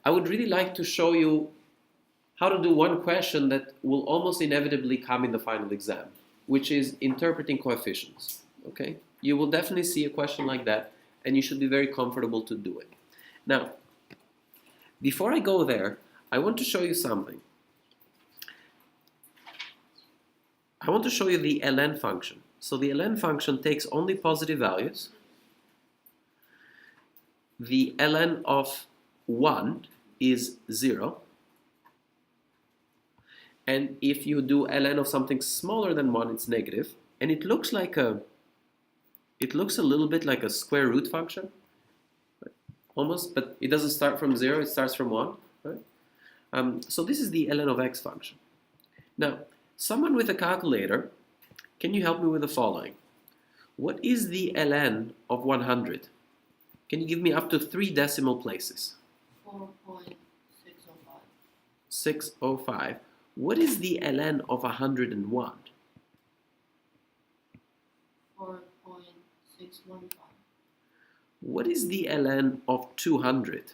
I would really like to show you how to do one question that will almost inevitably come in the final exam, which is interpreting coefficients. Okay? You will definitely see a question like that, and you should be very comfortable to do it. Now, before I go there, I want to show you something. I want to show you the ln function. So the ln function takes only positive values. The ln of 1 is 0. And if you do ln of something smaller than 1, it's negative. And it looks a little bit like a square root function, right? Almost, but it doesn't start from 0, it starts from 1. Right? So this is the ln of x function. Now, someone with a calculator, can you help me with the following? What is the ln of 100? Can you give me up to 3 decimal places? 4.605. 605. What is the ln of 101? 4.615. What is the ln of 200?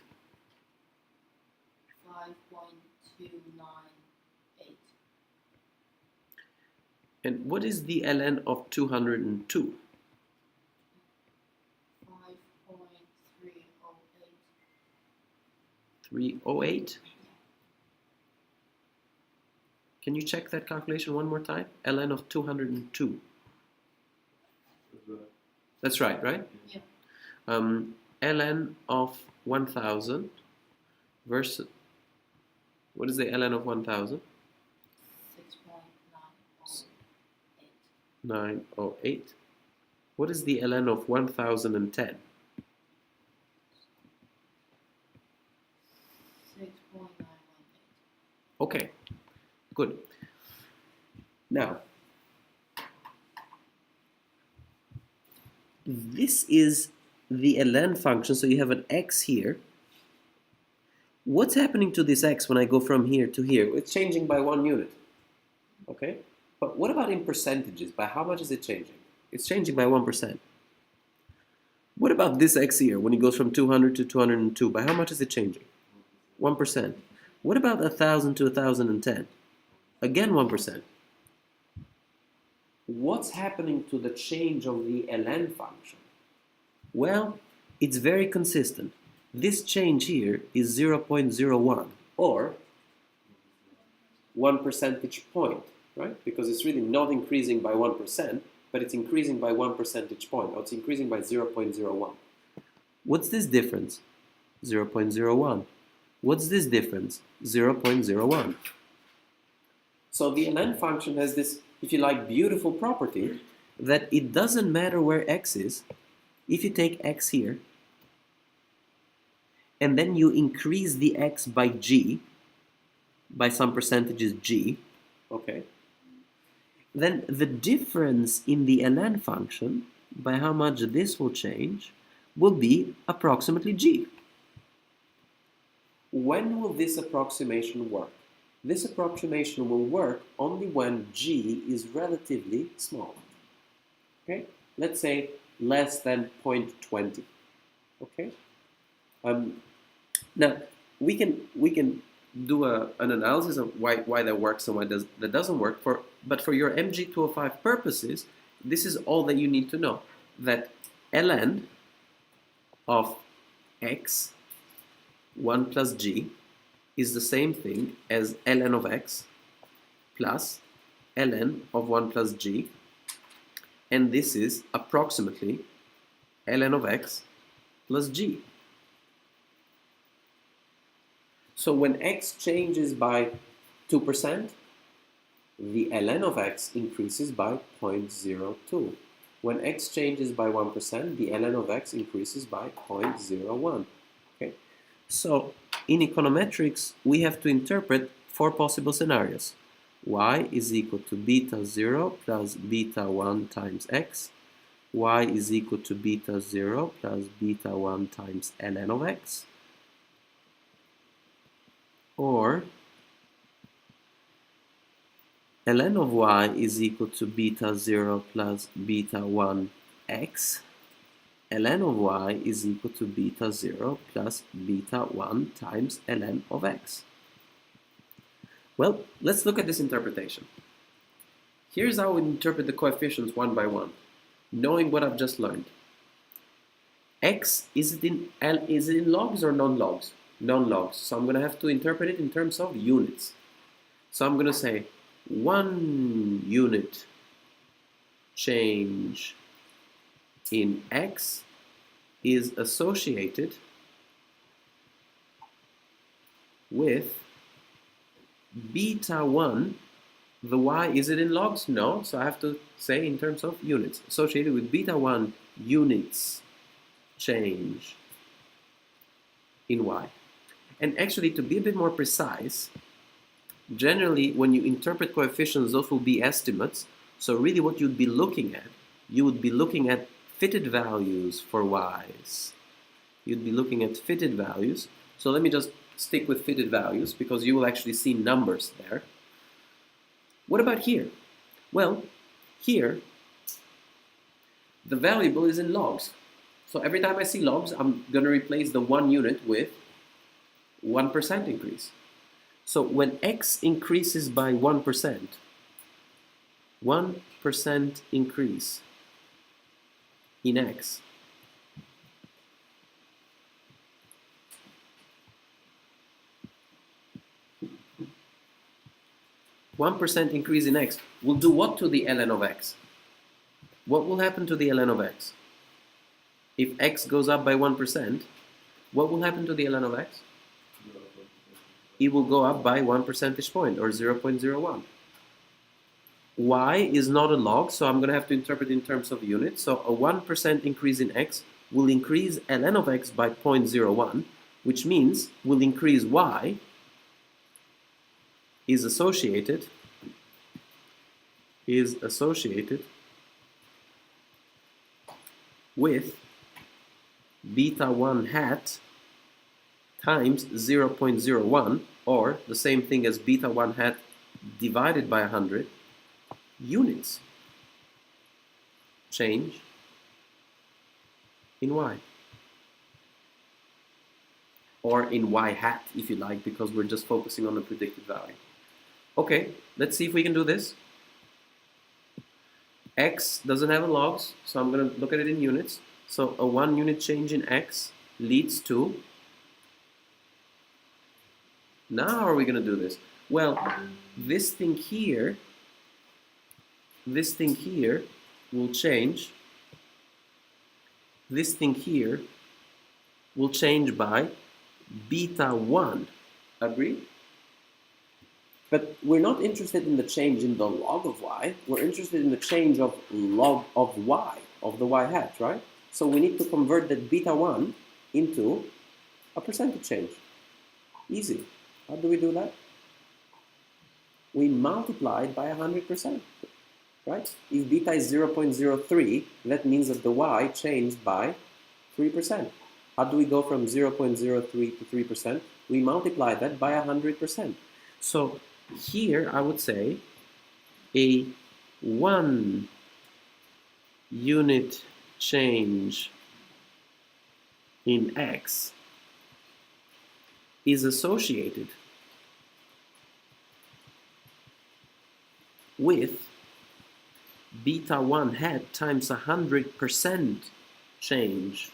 5.298. And what is the ln of 202? 5.308. 308? Can you check that calculation one more time? ln of 202. That's right, right? Yeah. ln of 1000 versus, what is the ln of 1000? 6.908. 908. What is the ln of 1010? 6.918. Okay, good. Now, this is the ln function, so you have an x here. What's happening to this x when I go from here to here? It's changing by 1 unit. Okay? But what about in percentages? By how much is it changing? It's changing by 1%. What about this x here when it goes from 200 to 202? By how much is it changing? 1%. What about 1000 to 1010? Again 1%. What's happening to the change of the ln function? Well, it's very consistent. This change here is 0.01 or 1 percentage point, right? Because it's really not increasing by 1%, but it's increasing by 1 percentage point, or it's increasing by 0.01. What's this difference? 0.01. What's this difference? 0.01. So the ln function has this, if you like, beautiful property that it doesn't matter where x is. If you take x here, and then you increase the x by g, by some percentages g, okay, then the difference in the ln function, by how much this will change, will be approximately g. When will this approximation work? This approximation will work only when g is relatively small. Okay? Let's say less than 0.20. Okay? Now we can do an analysis of why that works and why that doesn't work. But for your MG205 purposes, this is all that you need to know. That ln of x 1 plus g is the same thing as ln of x plus ln of 1 plus g, and this is approximately ln of x plus g. So when x changes by 2%, the ln of x increases by 0.02. When x changes by 1%, the ln of x increases by 0.01. Okay? So in econometrics, we have to interpret 4 possible scenarios. Y is equal to beta 0 plus beta 1 times x. Y is equal to beta 0 plus beta 1 times ln of x. Or ln of y is equal to beta 0 plus beta 1 x. ln of y is equal to beta 0 plus beta 1 times ln of x. Well, let's look at this interpretation. Here's how we interpret the coefficients one by one, knowing what I've just learned. X, is it in logs or non-logs? Non-logs. So I'm going to have to interpret it in terms of units. So I'm going to say 1 unit change in X is associated with beta 1. The y, is it in logs? No, so I have to say in terms of units. Associated with beta 1 units change in y. And actually, to be a bit more precise, generally when you interpret coefficients, those will be estimates. So really what you'd be looking at, you would be looking at fitted values for y's. You'd be looking at fitted values. So let me just stick with fitted values because you will actually see numbers there. What about here? Well, here, the variable is in logs. So every time I see logs, I'm going to replace the 1 unit with 1% increase. So when x increases by 1%, 1% increase in x, will do what to the ln of x? What will happen to the ln of x? If x goes up by 1%, what will happen to the ln of x? It will go up by 1 percentage point, or 0.01. Y is not a log, so I'm going to have to interpret in terms of units. So a 1% increase in x will increase ln of x by 0.01, which means will increase y is associated with beta 1 hat times 0.01, or the same thing as beta 1 hat divided by 100 units change in y, or in y hat if you like, because we're just focusing on the predicted value. Okay, let's see if we can do this. X doesn't have a logs, so I'm going to look at it in units. So a 1 unit change in x leads to, now how are we going to do this? Well, this thing here will change. This thing here will change by beta 1. Agree? But we're not interested in the change in the log of y. We're interested in the change of log of y, of the y hat, right? So we need to convert that beta 1 into a percentage change. Easy. How do we do that? We multiply it by 100%, right? If beta is 0.03, that means that the y changed by 3%. How do we go from 0.03 to 3%? We multiply that by 100%. So here I would say a 1 unit change in x is associated with beta 1 hat times 100% change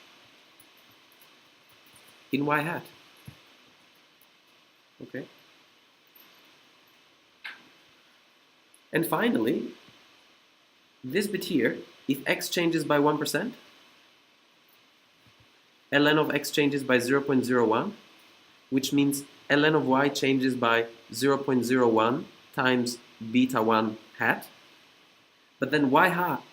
in y hat. Okay? And finally, this bit here, if x changes by 1%, ln of x changes by 0.01, which means ln of y changes by 0.01 times beta 1 hat. But then y hat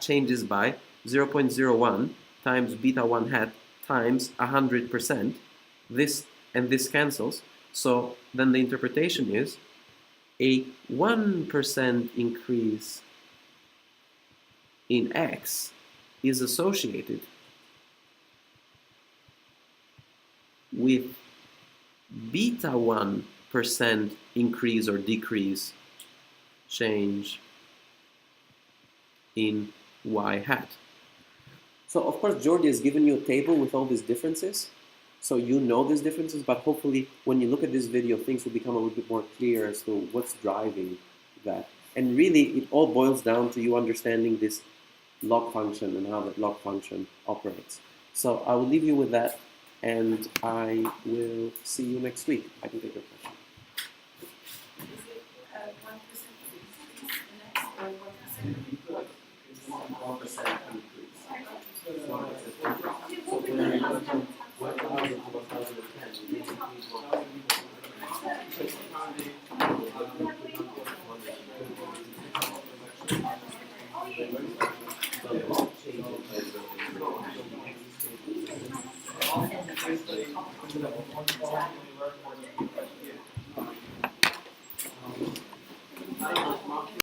changes by 0.01 times beta 1 hat times 100%. This and this cancels. So then the interpretation is a 1% increase in x is associated with beta 1% increase or decrease change in y hat. So of course, Jordi has given you a table with all these differences. So you know these differences, but hopefully when you look at this video, things will become a little bit more clear as to what's driving that. And really, it all boils down to you understanding this log function and how that log function operates. So I will leave you with that, and I will see you next week. I can take your question. Is it 1% increase the next or 1% increase? 1% increase. So from 1,000 to 1,010.